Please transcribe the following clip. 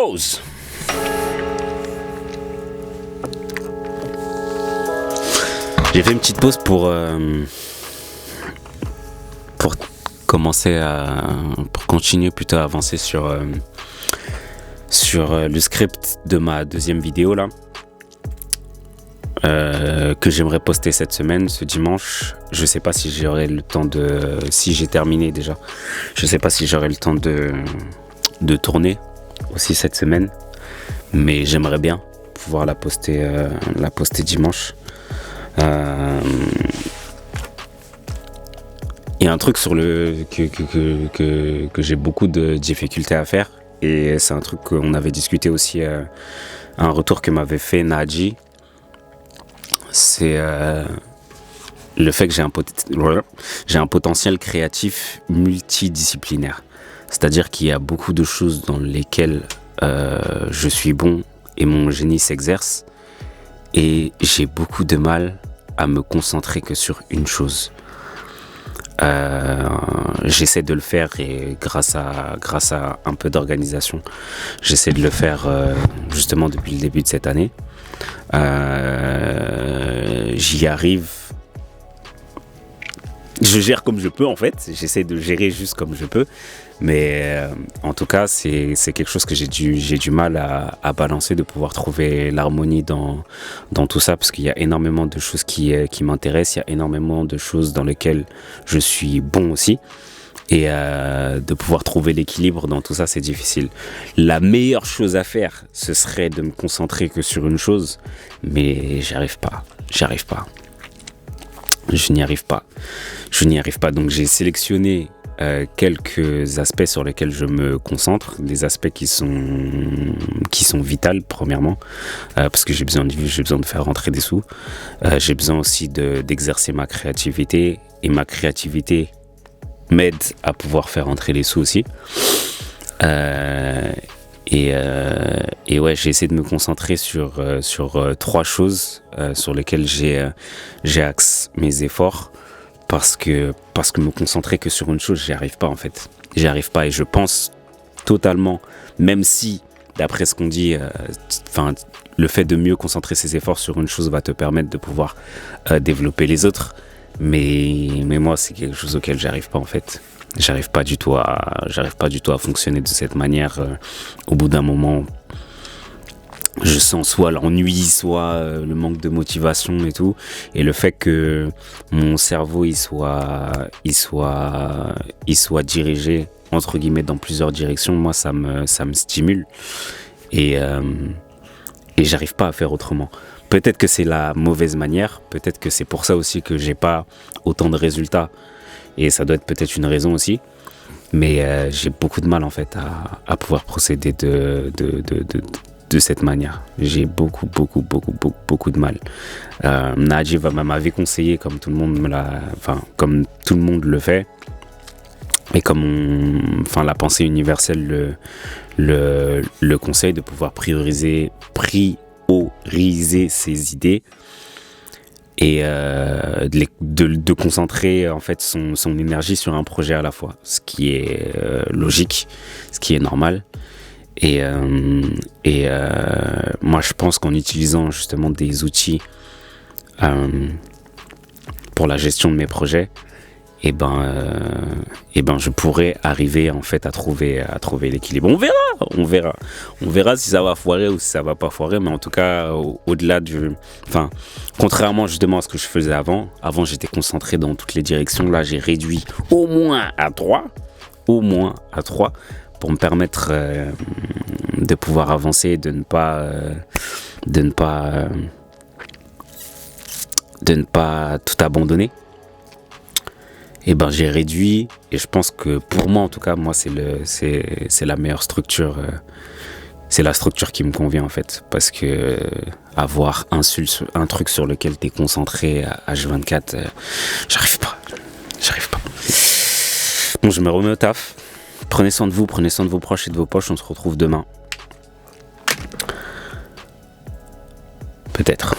Pause. J'ai fait une petite pause pour commencer pour continuer plutôt à avancer sur le script de ma deuxième vidéo là, que j'aimerais poster cette semaine, ce dimanche. Je sais pas si j'aurai le temps si j'ai terminé déjà. Je sais pas si j'aurai le temps de tourner aussi cette semaine, mais j'aimerais bien pouvoir la poster dimanche. Il y a un truc que j'ai beaucoup de difficultés à faire, et c'est un truc qu'on avait discuté aussi, un retour que m'avait fait Nadji. C'est le fait que j'ai un potentiel créatif multidisciplinaire. C'est-à-dire qu'il y a beaucoup de choses dans lesquelles je suis bon et mon génie s'exerce, et j'ai beaucoup de mal à me concentrer que sur une chose. J'essaie de le faire, et grâce à un peu d'organisation, j'essaie de le faire justement depuis le début de cette année. J'y arrive. Je gère comme je peux en fait, j'essaie de gérer juste comme je peux, mais en tout cas c'est quelque chose que j'ai du mal à balancer, de pouvoir trouver l'harmonie dans tout ça, parce qu'il y a énormément de choses qui m'intéressent, il y a énormément de choses dans lesquelles je suis bon aussi, et de pouvoir trouver l'équilibre dans tout ça, c'est difficile. La meilleure chose à faire, ce serait de me concentrer que sur une chose, mais j'y arrive pas. Je n'y arrive pas. Donc j'ai sélectionné quelques aspects sur lesquels je me concentre, des aspects qui sont vitaux premièrement, parce que j'ai besoin de faire rentrer des sous. J'ai besoin aussi d'exercer ma créativité, et ma créativité m'aide à pouvoir faire rentrer les sous aussi. Et ouais, j'ai essayé de me concentrer sur trois choses sur lesquelles j'ai axé mes efforts, parce que me concentrer que sur une chose, j'y arrive pas en fait. J'y arrive pas, et je pense totalement, même si d'après ce qu'on dit, le fait de mieux concentrer ses efforts sur une chose va te permettre de pouvoir développer les autres, mais moi c'est quelque chose auquel j'arrive pas en fait. J'arrive pas du tout à fonctionner de cette manière. Au bout d'un moment, je sens soit l'ennui, soit le manque de motivation et tout. Et le fait que mon cerveau il soit dirigé entre guillemets dans plusieurs directions, moi ça me stimule, et j'arrive pas à faire autrement. Peut-être que c'est la mauvaise manière, peut-être que c'est pour ça aussi que j'ai pas autant de résultats. Et ça doit être peut-être une raison aussi, mais j'ai beaucoup de mal en fait à pouvoir procéder de cette manière. J'ai beaucoup de mal. Nadji m'avait conseillé, comme tout le monde le fait, et comme la pensée universelle le conseille, de pouvoir prioriser ses idées, et de concentrer en fait son énergie sur un projet à la fois, ce qui est logique, ce qui est normal. Et moi je pense qu'en utilisant justement des outils pour la gestion de mes projets, et ben je pourrais arriver en fait à trouver l'équilibre. On verra si ça va foirer ou si ça va pas foirer, mais en tout cas au-delà contrairement justement à ce que je faisais avant j'étais concentré dans toutes les directions. Là j'ai réduit au moins à 3 pour me permettre de pouvoir avancer, de ne pas tout abandonner. Et ben j'ai réduit, et je pense que pour moi en tout cas, moi c'est la meilleure structure, c'est la structure qui me convient en fait, parce que avoir un truc sur lequel t'es concentré H24, j'arrive pas. Bon, je me remets au taf. Prenez soin de vous, prenez soin de vos proches et de vos poches. On se retrouve demain, peut-être.